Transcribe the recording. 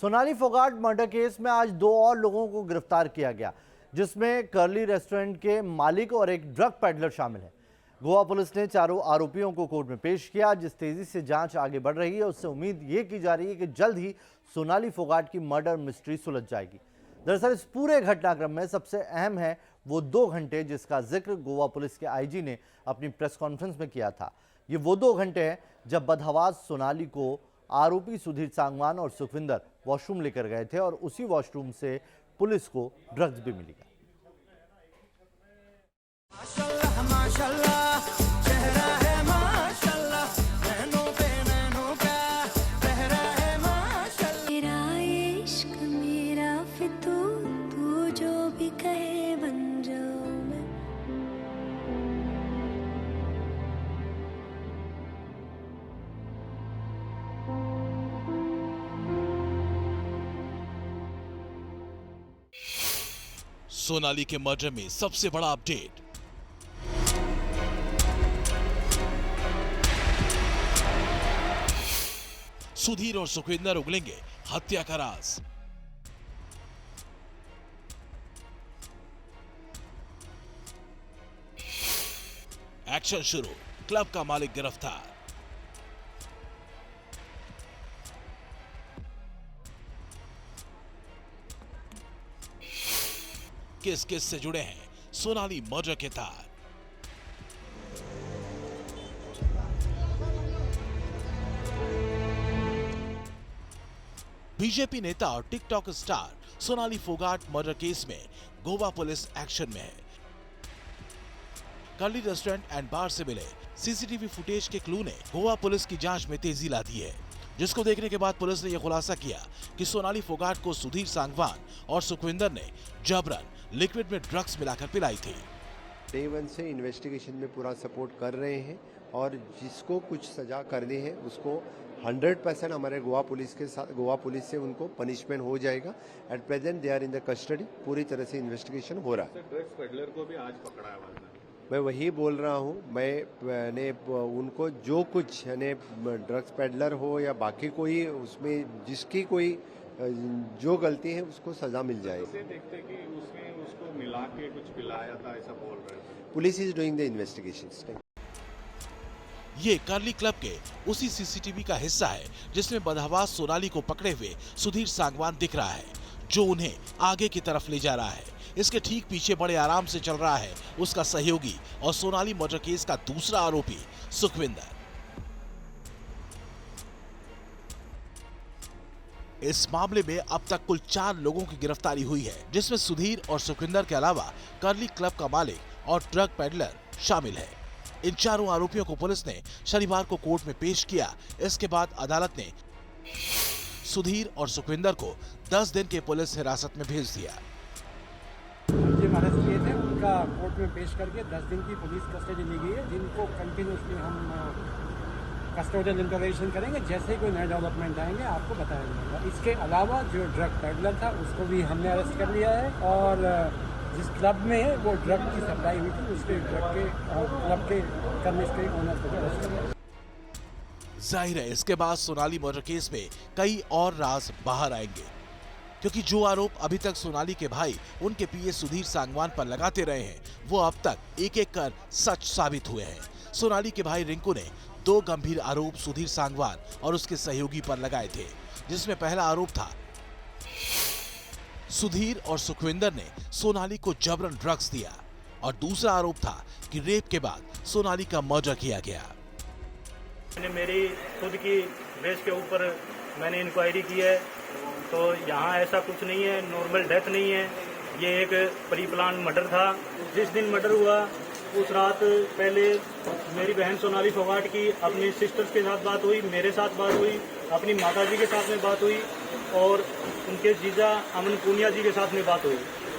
Sonali Phogat murder case में आज 2 और लोगों को गिरफ्तार किया गया, जिसमें कर्ली रेस्टोरेंट के मालिक और एक ड्रग पेडलर शामिल है। गोवा पुलिस ने चारों आरोपियों को कोर्ट में पेश किया। जिस तेजी से जांच आगे बढ़ रही है, उससे उम्मीद ये की जा रही है कि जल्द ही सोनाली फोगाट की मर्डर मिस्ट्री सुलझ जाएगी। दरअसल इस पूरे घटनाक्रम में सबसे अहम है वो 2 घंटे जिसका जिक्र गोवा पुलिस के आईजी ने अपनी प्रेस कॉन्फ्रेंस में किया था। ये वो 2 घंटे हैं जब बदहवास सोनाली को आरोपी सुधीर सांगवान और सुखविंदर वॉशरूम लेकर गए थे और उसी वॉशरूम से पुलिस को ड्रग्स भी मिली। सोनाली के मर्डर में सबसे बड़ा अपडेट। सुधीर और सुखविंदर उगलेंगे हत्या का राज। एक्शन शुरू, क्लब का मालिक गिरफ्तार। किस किस से जुड़े हैं सोनाली मर्डर के तार। बीजेपी नेता और TikTok star Sonali Phogat murder case में गोवा पुलिस एक्शन में है। कर्ली रेस्टोरेंट एंड बार से मिले सीसीटीवी फुटेज के क्लू ने गोवा पुलिस की जांच में तेजी ला दी है, जिसको देखने के बाद पुलिस ने यह खुलासा किया कि सोनाली फोगाट को सुधीर सांगवान और सुखविंदर ने जबरन लिक्विड में ड्रग्स मिलाकर पिलाई थी। डे 1 से इन्वेस्टिगेशन में पूरा सपोर्ट कर रहे हैं और जिसको कुछ सजा करनी है उसको 100% हमारे गोवा पुलिस के साथ गोवा पुलिस से उनको पनिशमेंट हो जाएगा। At present they are in the custody. पूरी तरह से इन्वेस्टिगेशन हो रहा है। ड्रग्स पेडलर को भी आज पकड़ा है। मैं वही बोल रहा हूँ। मैंने उनको जो कुछ यानी ड्रग्स पेडलर हो या बाकी कोई उसमें जिसकी कोई जो गलती है उसको सजा मिल जाएगी। देखते कि उसने उसको मिला के कुछ पिलाया था, ऐसा बोल रहे थे। Police is doing the investigation. ये कर्ली क्लब के उसी सीसीटीवी का हिस्सा है जिसमें बदहवास सोनाली को पकड़े हुए सुधीर सांगवान दिख रहा है, जो उन्हें आगे की तरफ ले जा रहा है। इसके ठीक पीछे बड़े आराम से चल रहा है उसका सहयोगी और सोनाली मर्डर केस का दूसरा आरोपी सुखविंदर। इस मामले में अब तक कुल 4 लोगों की गिरफ्तारी हुई है, जिसमें सुधीर और सुखविंदर के अलावा कर्ली क्लब का मालिक और ड्रग पेडलर शामिल है। इन चारों आरोपियों को पुलिस ने शनिवार को कोर्ट में पेश किया। इसके बाद अदालत ने सुधीर और सुखविंदर को 10 दिन के पुलिस हिरासत में भेज दिया। अरेस्ट किए थे उनका कोर्ट में पेश करके 10 दिन की पुलिस कस्टडी ली गई है, जिनको कंटिन्यूसली हम कस्टोडियल इंटरोगेशन करेंगे। जैसे ही कोई नए डेवलपमेंट आएंगे आपको बताया जाएगा। इसके अलावा जो ड्रग पेडलर था उसको भी हमने अरेस्ट कर लिया है और जिस क्लब में वो ड्रग की सप्लाई हुई थी उसके ड्रग के क्लब के करने के ओनर को अरेस्ट कर लिया। जाहिर है इसके बाद सोनाली मर्डर केस में कई और राज बाहर आएंगे, क्योंकि जो आरोप अभी तक सोनाली के भाई उनके पीए सुधीर सांगवान पर लगाते रहे हैं वो अब तक एक एक कर सच साबित हुए हैं। सोनाली के भाई रिंकू ने 2 गंभीर आरोप सुधीर सांगवान और उसके सहयोगी पर लगाए थे, जिसमें पहला आरोप था सुधीर और सुखविंदर ने सोनाली को जबरन ड्रग्स दिया और दूसरा आरोप था कि रेप के बाद सोनाली का मर्डर किया गया। मैंने मेरी खुद की बेस के ऊपर मैंने इंक्वायरी की है, तो यहाँ ऐसा कुछ नहीं है, नॉर्मल डेथ नहीं है। ये एक प्री प्लान मर्डर था। जिस दिन मर्डर हुआ उस रात पहले मेरी बहन सोनाली फोगाट की अपनी सिस्टर्स के साथ बात हुई, मेरे साथ बात हुई, अपनी माताजी के साथ में बात हुई और उनके जीजा अमन पूनिया जी के साथ में बात हुई।